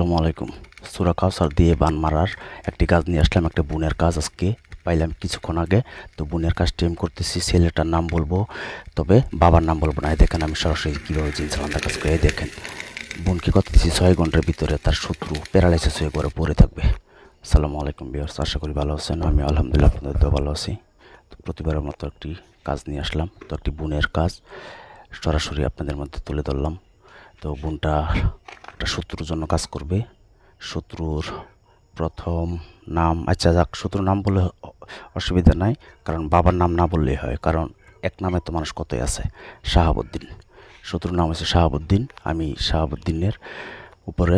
আসসালামু আলাইকুম। সূরা কাউসার দিয়ে বান মারার একটি কাজ নিয়ে আসলাম, একটা বুনের কাজ আজকে পাইলাম কিছুক্ষণ আগে। তো বুনের কাজটি আমি করতেছি, ছেলেটার নাম বলবো তবে বাবার নাম বলবো না। এই দেখেন আমি সরাসরি কীভাবে জিন্স বান্ধা কাজ করে। এই দেখেন বোনকে করতেছি 6 ঘন্টার ভিতরে তার শত্রু প্যারালাইসিস হয়ে ঘরে পড়ে থাকবে। আসসালামু আলাইকুম ভিউয়ার্স, আশা করি ভালো আছেন। আমি আলহামদুলিল্লাহ আপনাদের তো ভালো আছি। তো প্রতিবারের মতো একটি কাজ নিয়ে আসলাম, তো একটি বুনের কাজ সরাসরি আপনাদের মধ্যে তুলে ধরলাম। তো বোনটা একটা শত্রুর জন্য কাজ করবে। শত্রুর প্রথম নাম, আচ্ছা যাক, শত্রুর নাম বলে অসুবিধা নাই, কারণ বাবার নাম না বললেই হয়, কারণ এক নামে তো মানুষ কতই আছে। শাহাবুদ্দিন, শত্রুর নাম হচ্ছে শাহাবুদ্দিন। আমি শাহাবুদ্দিনের উপরে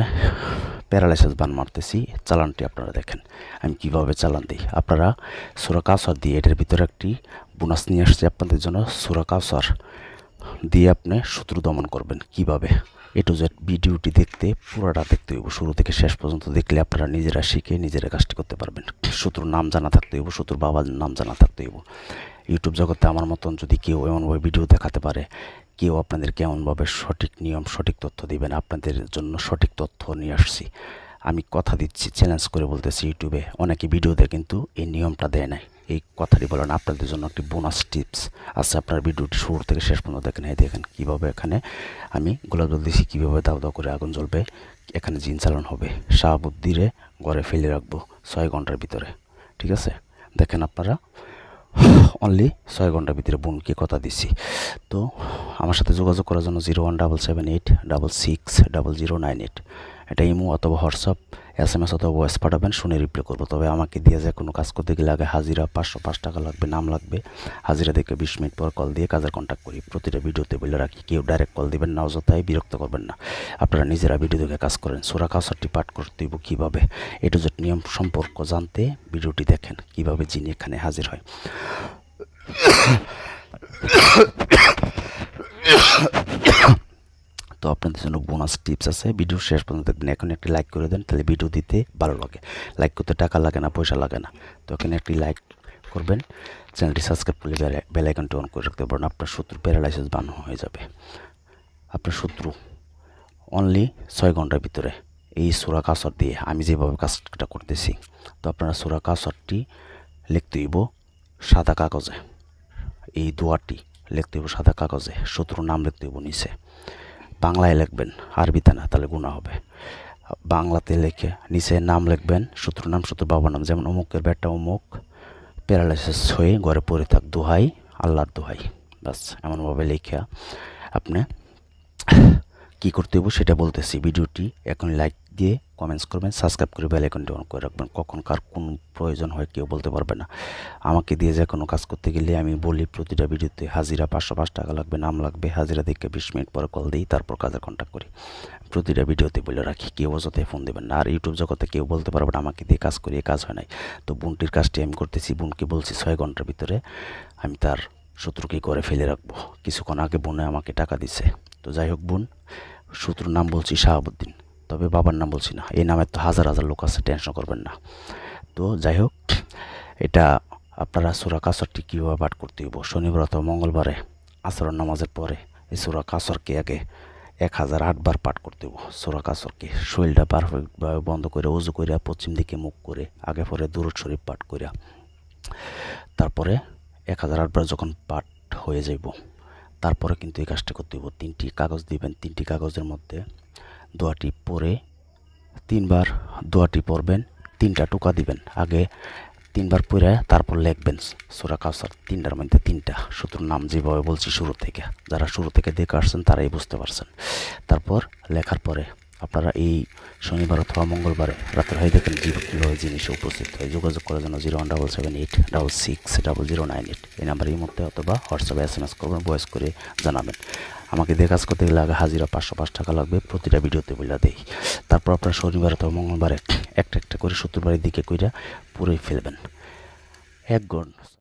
প্যারালাইসিস বান মারতেছি। চালানটি আপনারা দেখেন আমি কিভাবে চালান দিই। আপনারা সূরা কাউসার দিয়ে, এটার ভিতরে একটি বোনাস নিয়ে আসছে আপনাদের জন্য। সূরা কাউসার দিয়ে আপনি শত্রু দমন করবেন কিভাবে, এ টু জেড ভিডিওটি দেখতে পুরোটা দেখতে হইব, শুরু থেকে শেষ পর্যন্ত দেখলে আপনারা নিজেরা শিখে নিজেরা কাজটি করতে পারবেন। শত্রুর নাম জানা থাকতে হইব, শত্রুর বাবার নাম জানা থাকতে হইব। ইউটিউব জগতে আমার মতন যদি কেউ এমনভাবে ভিডিও দেখাতে পারে, কেউ আপনাদেরকে এমনভাবে সঠিক নিয়ম সঠিক তথ্য দিবেন, আপনাদের জন্য সঠিক তথ্য নিয়ে আসছি। আমি কথা দিচ্ছি, চ্যালেঞ্জ করে বলতেছি, ইউটিউবে অনেকে ভিডিও দেয় কিন্তু এই নিয়মটা দেয় নাই। এই কথাটি বলেন, আপনাদের জন্য একটি বোনাস টিপস আছে। আপনার ভিডিওটি শুরু থেকে শেষ পর্যন্ত দেখেন। এই দেখেন কীভাবে এখানে আমি গোলাপ জল দিয়েছি, কীভাবে দাও দাও করে আগুন জ্বলবে, এখানে জিন চালান হবে। শাহাবুদ্দিরে ঘরে ফেলে রাখবো 6 ঘন্টার ভিতরে, ঠিক আছে? দেখেন আপনারা, অনলি 6 ঘন্টার ভিতরে বোনকে কথা দিচ্ছি। তো আমার সাথে যোগাযোগ করার জন্য 0177860098, এটা ইমো অথবা হোয়াটসঅ্যাপ, SMS অথবা ভয়েস পাঠাবেন, শুনে রিপ্লাই করবো। তবে আমাকে দিয়ে যে কোনো কাজ করতে গেলে আগে হাজিরা 505 টাকা লাগবে, নাম লাগবে। হাজিরা দেখে 20 মিনিট পর কল দিয়ে কাজের কন্ট্যাক্ট করি। প্রতিটা ভিডিওতে বলে রাখি, কেউ ডাইরেক্ট কল দিবেন না, অযথায় বিরক্ত করবেন না। আপনারা নিজেরা ভিডিও দেখে কাজ করেন। সূরা কাউসারটি পাঠ করতে হইব কীভাবে, এ টু জেড নিয়ম সম্পর্ক জানতে ভিডিওটি দেখেন, কীভাবে যিনি এখানে হাজির হয়। তো আপনাদের জন্য বোনাস টিপস আছে, ভিডিও শেষ পর্যন্ত দেখবেন। এখন একটি লাইক করে দেন, তাহলে ভিডিও দিতে ভালো লাগে। লাইক করতে টাকা লাগে না, পয়সা লাগে না। তো এখানে একটি লাইক করবেন, চ্যানেলটি সাবস্ক্রাইব করলে বেল আইকনটি অন করে রাখতে পারেন। আপনার শত্রু প্যারালাইসিস বান হয়ে যাবে। আপনার শত্রু অনলি 6 ঘন্টার ভিতরে এই সূরা কাউসার দিয়ে আমি যেভাবে কাজটা করতেছি। তো আপনারা সূরা কাউসারটি লিখতে হইব সাদা কাগজে, এই দোয়াটি লিখতে হইব সাদা কাগজে, শত্রুর নাম লিখতে হইব নিচে। বাংলায় লিখবেন, আরবিতে না, তাহলে গুনাহ হবে। বাংলাতে লিখে নিচে নাম লিখবেন, শত্রুর নাম, শত্রুর বাবার নাম। যেমন অমুকের বেটা অমুক প্যারালাইসিস হয়ে ঘরে পড়ে থাক, দোহাই আল্লাহর দোহাই। বাস এমনভাবে লিখে আপনি কী করতে হইব সেটা বলতেছি। ভিডিওটি এখন লাইক দিয়ে কমেন্টস করবেন, সাবস্ক্রাইব করে বেল আইকনটি অন করে রাখবেন। কখন কার কোন প্রয়োজন হয় কেউ বলতে পারবে না। আমাকে দিয়ে যে কোনো কাজ করতে গেলে আমি বলি প্রতিটা ভিডিওতে হাজিরা 505 টাকা লাগবে, নাম লাগবে। হাজিরা দেখে 20 মিনিট পরে কল দিই, তারপর কাজে কন্ট্যাক্ট করি। প্রতিটা ভিডিওতে বলে রাখি, কেউ অযথায় ফোন দেবেন না। আর ইউটিউব জগতে কেউ বলতে পারবে না আমাকে দিয়ে কাজ করি, কাজ হয় নাই। তো বোনটির কাজটি আমি করতেছি। বোনকে বলছি 6 ঘন্টার ভিতরে আমি তার শত্রুকে করে ফেলে রাখবো। কিছুক্ষণ আগে বোনে আমাকে টাকা দিছে। তো যাই হোক, বোন শত্রুর নাম বলছি শাহাবুদ্দিন, তবে বাবার নাম বলছি না। এই নামের তো হাজার হাজার লোক আছে, টেনশন করবেন না। তো যাই হোক, এটা আপনারা সূরা কাউসারটি কীভাবে পাঠ করতে হইব, শনিবার অথবা মঙ্গলবারে আসরের নামাজের পরে এই সূরা কাউসারকে আগে 1008 বার পাঠ করতে হইব। সূরা কাউসারকে শরীরটা পারফেক্টভাবে বন্ধ করে, উজু করে, পশ্চিম দিকে মুখ করে, আগে পরে দুরূদ শরীফ পাঠ করে, তারপরে 1008 বার যখন পাঠ হয়ে যাইব, তারপরে কিন্তু এই কাজটা করতে হইব। 3টি কাগজ দিবেন, 3টি কাগজের মধ্যে দোয়াটি পড়ে 3 বার দোয়াটি পড়বেন, 3টা টোকা দিবেন। আগে 3 বার পড়ে তারপর লিখবেন সূরা কাউসার, 3টার মধ্যে 3টা শত্রুর নাম যেভাবে বলছি শুরু থেকে। যারা শুরু থেকে দেখে আসছেন তারাই বুঝতে পারছেন। তারপর লেখার পরে আপনারা এই শনিবার অথবা মঙ্গলবারে রাতের হয়ে দেখেন কীভাবে জিনিসে উপস্থিত হয়। যোগাযোগ করার জন্য 0178660098 এই নাম্বারের মধ্যে অথবা হোয়াটসঅ্যাপে SMS করবেন, ভয়েস করে জানাবেন। আমাকে দিয়ে কাজ করতে গেলে আগে হাজিরা 505 টাকা লাগবে, প্রতিটা ভিডিওতে বলে দেই। তারপর আপনার শনিবার অথবা মঙ্গলবারে একটা একটা করে 70 বারের দিকে কইরা পুরোই ফেলবেন। 1 ঘন্টা